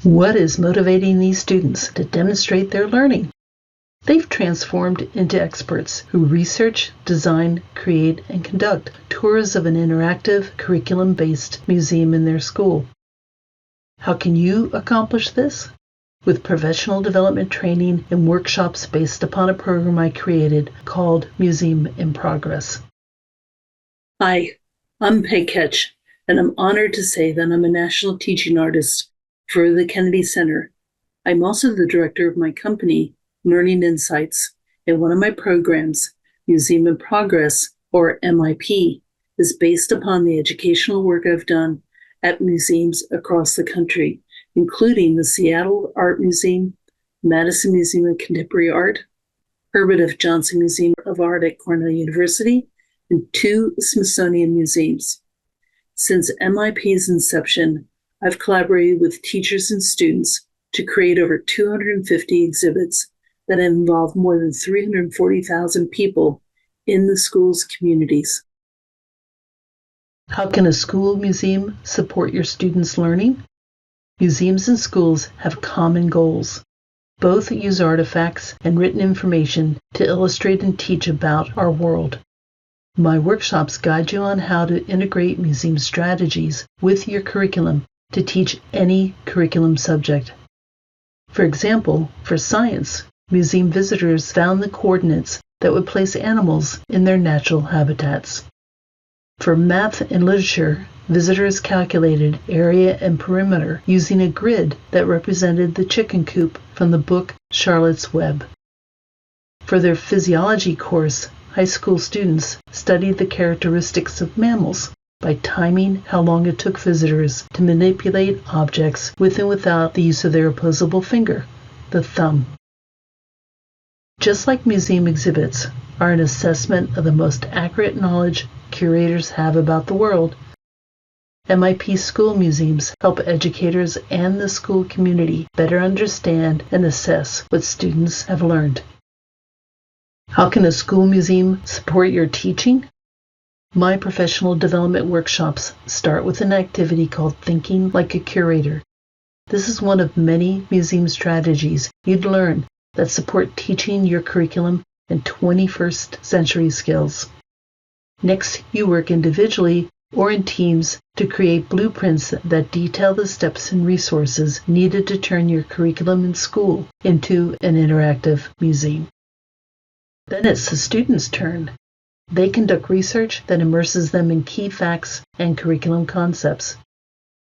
What is motivating these students to demonstrate their learning? They've transformed into experts who research, design, create, and conduct tours of an interactive, curriculum-based museum in their school. How can you accomplish this? With professional development training and workshops based upon a program I created called Museum in Progress. Hi, I'm Peg Ketch, and I'm honored to say that I'm a national teaching artist for the Kennedy Center. I'm also the director of my company, Learning Insights, and one of my programs, Museum in Progress, or MIP, is based upon the educational work I've done at museums across the country, including the Seattle Art Museum, Madison Museum of Contemporary Art, Herbert F. Johnson Museum of Art at Cornell University, and 2 Smithsonian museums. Since MIP's inception, I've collaborated with teachers and students to create over 250 exhibits that involve more than 340,000 people in the school's communities. How can a school museum support your students' learning? Museums and schools have common goals. Both use artifacts and written information to illustrate and teach about our world. My workshops guide you on how to integrate museum strategies with your curriculum to teach any curriculum subject. For example, for science, museum visitors found the coordinates that would place animals in their natural habitats. For math and literature, visitors calculated area and perimeter using a grid that represented the chicken coop from the book Charlotte's Web. For their physiology course, high school students studied the characteristics of mammals by timing how long it took visitors to manipulate objects with and without the use of their opposable finger, the thumb. Just like museum exhibits are an assessment of the most accurate knowledge curators have about the world, MIP school museums help educators and the school community better understand and assess what students have learned. How can a school museum support your teaching? My professional development workshops start with an activity called Thinking Like a Curator. This is one of many museum strategies you'd learn that support teaching your curriculum and 21st century skills. Next, you work individually or in teams to create blueprints that detail the steps and resources needed to turn your curriculum in school into an interactive museum. Then it's the students' turn. They conduct research that immerses them in key facts and curriculum concepts.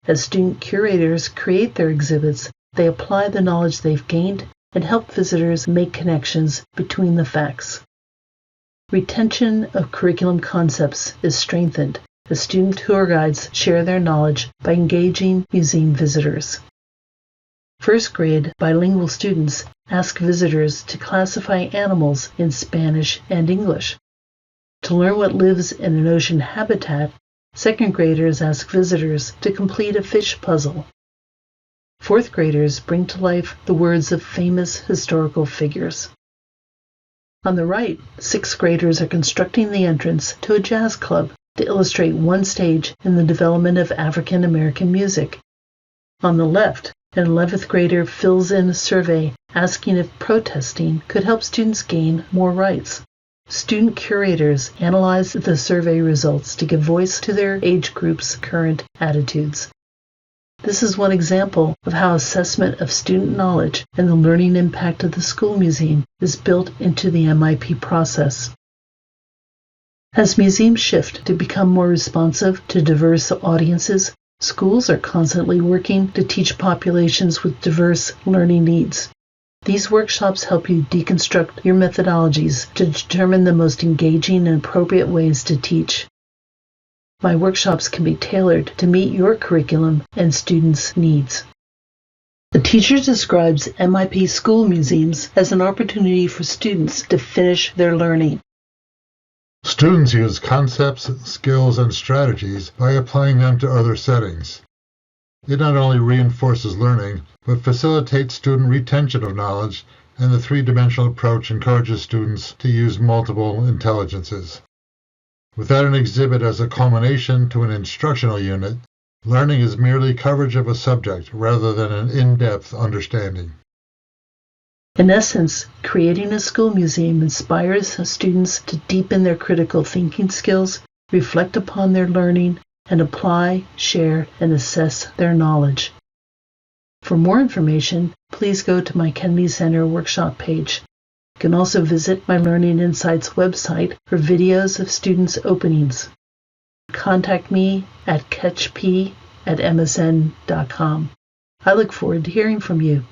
As student curators create their exhibits, they apply the knowledge they've gained and help visitors make connections between the facts. Retention of curriculum concepts is strengthened as student tour guides share their knowledge by engaging museum visitors. First grade bilingual students ask visitors to classify animals in Spanish and English. To learn what lives in an ocean habitat, second graders ask visitors to complete a fish puzzle. Fourth graders bring to life the words of famous historical figures. On the right, sixth graders are constructing the entrance to a jazz club to illustrate one stage in the development of African American music. On the left, an 11th grader fills in a survey asking if protesting could help students gain more rights. Student curators analyze the survey results to give voice to their age group's current attitudes. This is one example of how assessment of student knowledge and the learning impact of the school museum is built into the MIP process. As museums shift to become more responsive to diverse audiences, schools are constantly working to teach populations with diverse learning needs. These workshops help you deconstruct your methodologies to determine the most engaging and appropriate ways to teach. My workshops can be tailored to meet your curriculum and students' needs. The teacher describes MIP school museums as an opportunity for students to finish their learning. Students use concepts, skills, and strategies by applying them to other settings. It not only reinforces learning, but facilitates student retention of knowledge, and the three-dimensional approach encourages students to use multiple intelligences. Without an exhibit as a culmination to an instructional unit, Learning is merely coverage of a subject rather than an in-depth understanding. In essence, creating a school museum inspires students to deepen their critical thinking skills, reflect upon their learning, and apply, share, and assess their knowledge. For more information, please go to my Kennedy Center workshop page. You can also visit my Learning Insights website for videos of students' openings. Contact me at catchp@msn.com. I look forward to hearing from you.